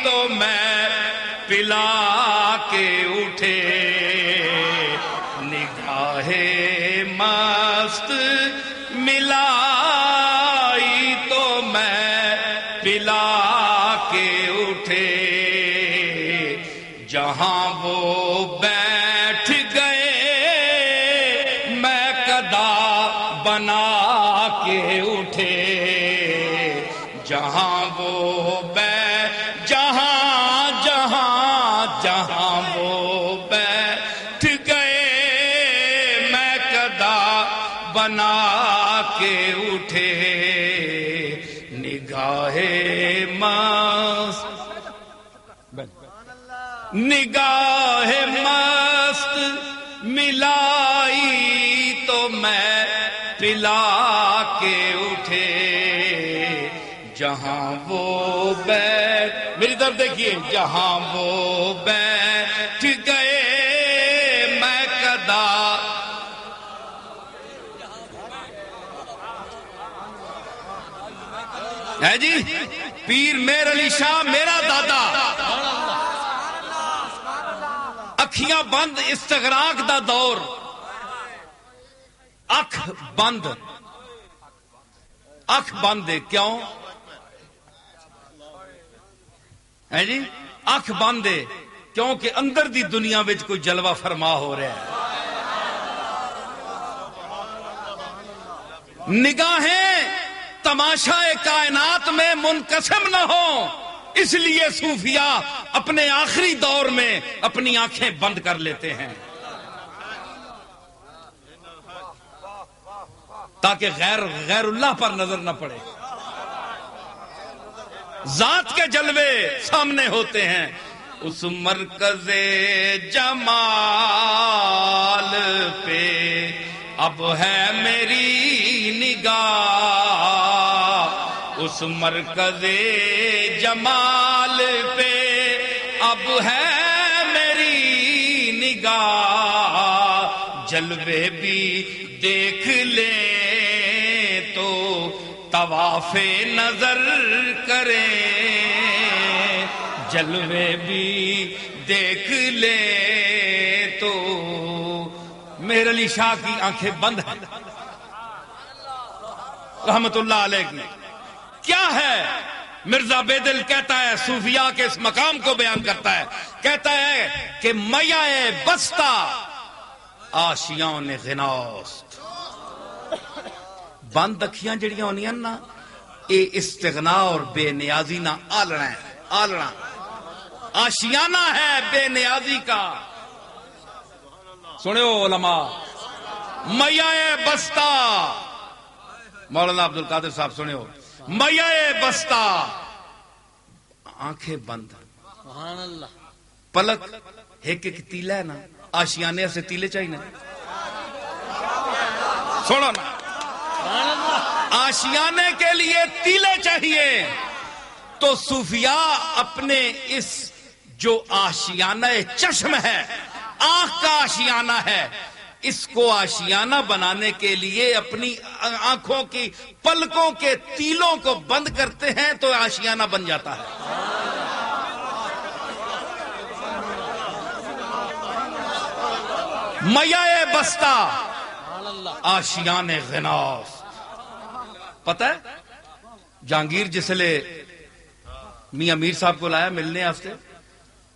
تو میں پلا کے اٹھے نگاہ مست ملائی تو میں پلا کے اٹھے جہاں وہ بیٹھ گئے میں قدا بنا کے اٹھے جہاں وہ جہاں وہ بیٹھ گئے میں قدا بنا کے اٹھے نگاہ مست ملائی تو میں پلا کے اٹھے جہاں وہ میری طرف دیکھیے جہاں وہ بیٹھ گئے میں قدا ہے جی پیر میر علی شاہ میرا دادا اکھیاں بند استغراق دا دور اکھ بند کیوں ہے جی اکھ بند ہے کیونکہ اندر دی دنیا وچ کوئی جلوہ فرما ہو رہا ہے نگاہیں تماشا کائنات میں منقسم نہ ہو اس لیے صوفیاء اپنے آخری دور میں اپنی آنکھیں بند کر لیتے ہیں تاکہ غیر اللہ پر نظر نہ پڑے ذات کے جلوے سامنے ہوتے ہیں اس مرکز جمال پہ اب ہے میری نگاہ اس مرکز جمال پہ اب ہے میری نگاہ جلوے بھی دیکھ لیں تو طواف نظر کریں جلوے بھی دیکھ لیں تو میر علی شاہ کی آنکھیں بند ہیں رحمت اللہ علیہ کی کیا ہے مرزا بیدل کہتا ہے صوفیاء کے اس مقام کو بیان کرتا ہے کہتا ہے کہ میاں بستہ آشیان غناست بند اکھیاں جڑیاں ہونیاں نا اے استغنا اور بے نیازی نہ آلنا آشیانہ ہے بے نیازی کا سنو علماء میاں بستہ مولانا عبد القادر صاحب سنو میاں بستہ آنکھیں بند سبحان اللہ پلک ایک تیلا ہے نا آشیانے سے تیلے چاہیے سنو نا آشیانے کے لیے تیلے چاہیے تو صوفیاء اپنے اس جو آشیانہ چشم ہے آنکھ کا آشیانہ ہے اس کو آشیانہ بنانے کے لیے اپنی آنکھوں کی پلکوں کے تیلوں کو بند کرتے ہیں تو آشیانہ بن جاتا ہے میاں بستہ آشیان غناست پتہ ہے جہانگیر جسلے میاں میر صاحب کو لایا ملنے آستے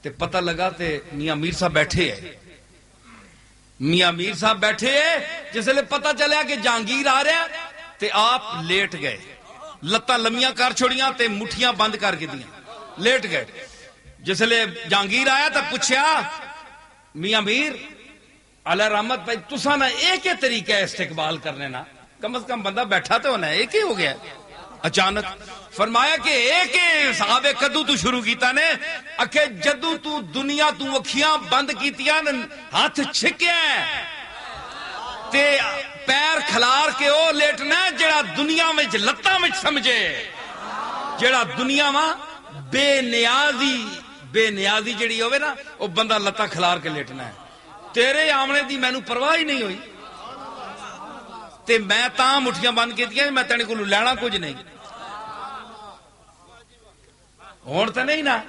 تے پتہ لگا تے میاں میر صاحب بیٹھے ہیں جسلے پتہ چلیا کہ جہانگیر آ رہا تے آپ لیٹ گئے لتاں لمیاں کر چھوڑیاں تے مٹھیاں بند کر کے دیاں لیٹ گئے جسلے جہانگیر آیا تو پوچھا میاں میر علیہ رحمت بھائی تساں نا ایک ہی طریقہ ہے استقبال کرنے نا کم از کم بندہ بیٹھا تو ہونا ہے ایک ہی ہو گیا اچانک فرمایا کہ ایک ہی صحابے کدو تو شروع کیتا نے اکھے جدو تو دنیا تو اکھیاں بند کیتیاں ہاتھ چھکیا تے پیر کھلار کے او لیٹنا جڑا دنیا میں لتاں میں سمجھے جڑا دنیا میں بے نیازی جڑی ہوئے نا وہ بندہ لتاں کھلار کے لیٹنا ہے تیرے آمنے دی مینوں پرواہ ہی نہیں ہوئی تے میں تاں مٹھیاں بند کیتیاں میں تینے کو لینا کچھ نہیں ہون تے نہیں نا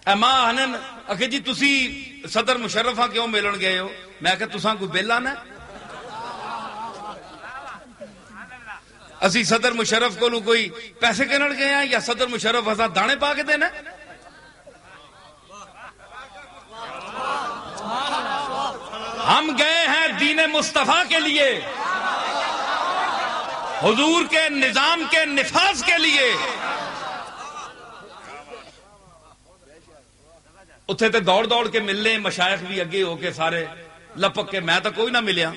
मां आखन आखे जी तुसी सदर मुशर्रफ क्यों मिलन गए हो? मैं आख्या तुसां कोई बिल आना? असी सदर मुशर्रफ को कोई पैसे गिनन गए हैं या सदर मुशर्रफ असा दाने पा के देना? हम गए हैं दीन मुस्तफा के लिए, हुजूर के निजाम के निफाज के लिए। उत्थे ते दौड़ दौड़ के मिलने, मशाइख भी अगे होके सारे लपक के, मैं तो कोई ना मिलिया,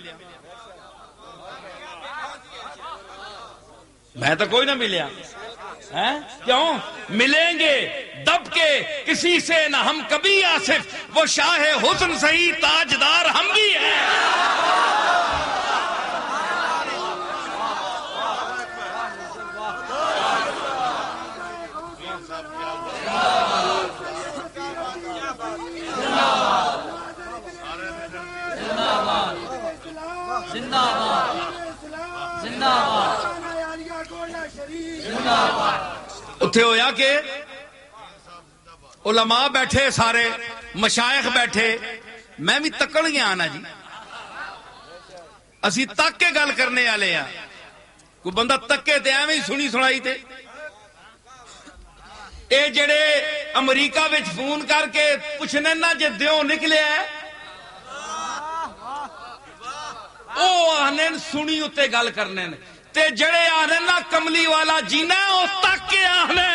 मैं तो कोई ना मिलिया हैं? क्यों मिलेंगे दब के किसी से ना हम कभी आसिफ, वो शाह हुस्न सही ताजदार हम भी हैं। उत्थे होया कि उलमा बैठे, सारे मशाइख बैठे, मैं भी तकड़ गया ना जी। असी तक के गल करने वाले आ, कोई बंदा तके ते एवं ही सुनी सुनाई ते ए जेड़े अमरीका विच फोन करके पुछने ना जे दिओ निकलिया ओ आने सुनी उत्ते गल करने ने, ते जड़े आने ना कमली वाला जीना ओ तक के आने।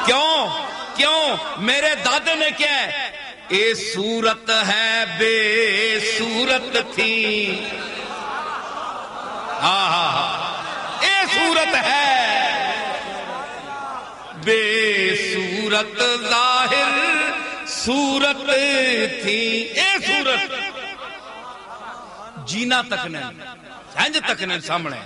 क्यों क्यों मेरे दादे ने क्या है? ए सूरत है बेसूरत थी, ए सूरत है बेसूरत जाहिर सूरत थी, ए सूरत जीना तक नहीं इंज तक नहीं सामने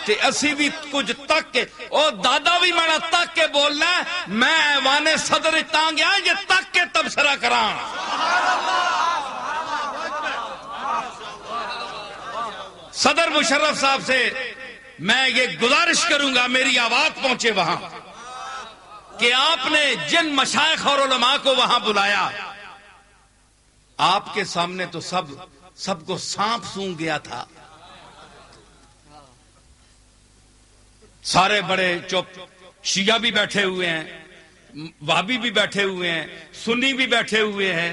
ते असी भी कुछ तक के ओ दादा भी मैंने तक के बोलना, मैं वाने सदर ता गया जे तक के तबसरा करा। सदर मुशर्रफ साहब से मैं ये गुजारिश करूंगा, मेरी आवाज पहुंचे वहां, कि आपने जिन मशाइख और उलमा को वहां बुलाया, आपके सामने तो सबको सांप सूंघ गया था। सारे बड़े चुप, शिया भी बैठे हुए हैं, वहाबी भी बैठे हुए हैं, सुन्नी भी बैठे हुए हैं,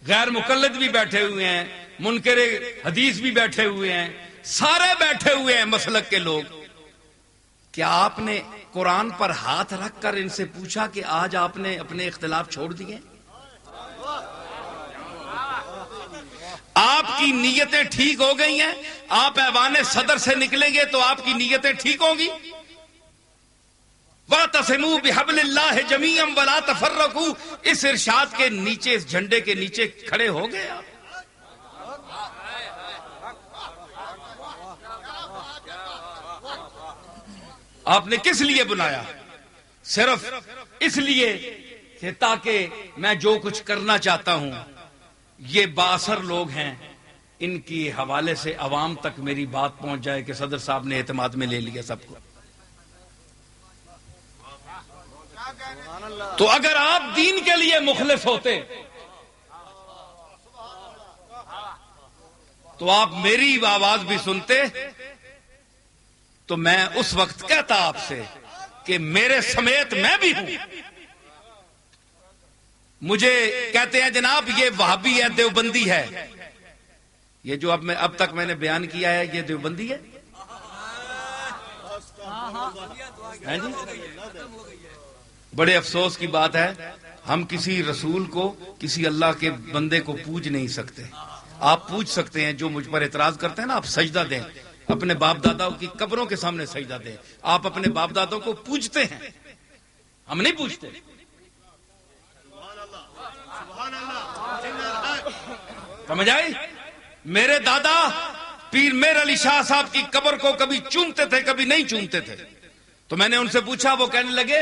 गैर मुकल्लिद भी बैठे हुए हैं, मुनकरे हदीस भी बैठे हुए हैं, सारे बैठे हुए हैं मसलक के लोग। क्या आपने कुरान पर हाथ रखकर इनसे पूछा कि आज आपने अपने इख्तिलाफ छोड़ दिए? आपकी नीयतें ठीक हो गई हैं, आप ऐवाने सदर से निकलेंगे तो आपकी नीयतें ठीक होंगी। वअतसिमू बिहब्लिल्लाहि जमीअन वला तफर्रकू, इस इरशाद के नीचे, इस झंडे के नीचे खड़े हो गए आप। आपने किस लिए बुलाया? सिर्फ इसलिए कि ताकि मैं जो कुछ करना चाहता हूं, ये बासर लोग हैं, इनकी हवाले से अवाम तक मेरी बात पहुंच जाए कि सदर साहब ने एतमाद में ले लिया सबको। तो अगर आप दीन के लिए मुखलिस होते तो आप मेरी आवाज भी सुनते, तो मैं उस वक्त कहता आपसे कि मेरे समेत मैं भी हूं। मुझे कहते हैं जनाब ये वहाबी है, देवबंदी है, ये जो अब तक मैंने बयान किया है ये देवबंदी है जी? बड़े अफसोस की बात है, हम किसी रसूल को, किसी अल्लाह के बंदे को पूज नहीं सकते। आप पूछ सकते हैं, जो मुझ पर एतराज करते हैं ना, आप सजदा दें, अपने बाप दादाओं की कब्रों के सामने सजदा दें। आप अपने बाप दादाओं को पूजते हैं, हम नहीं पूछते। समझ आई? मेरे दादा पीर मेर अली शाह साहब की कब्र को कभी चूमते थे, कभी नहीं चूमते थे। तो मैंने उनसे पूछा, वो कहने लगे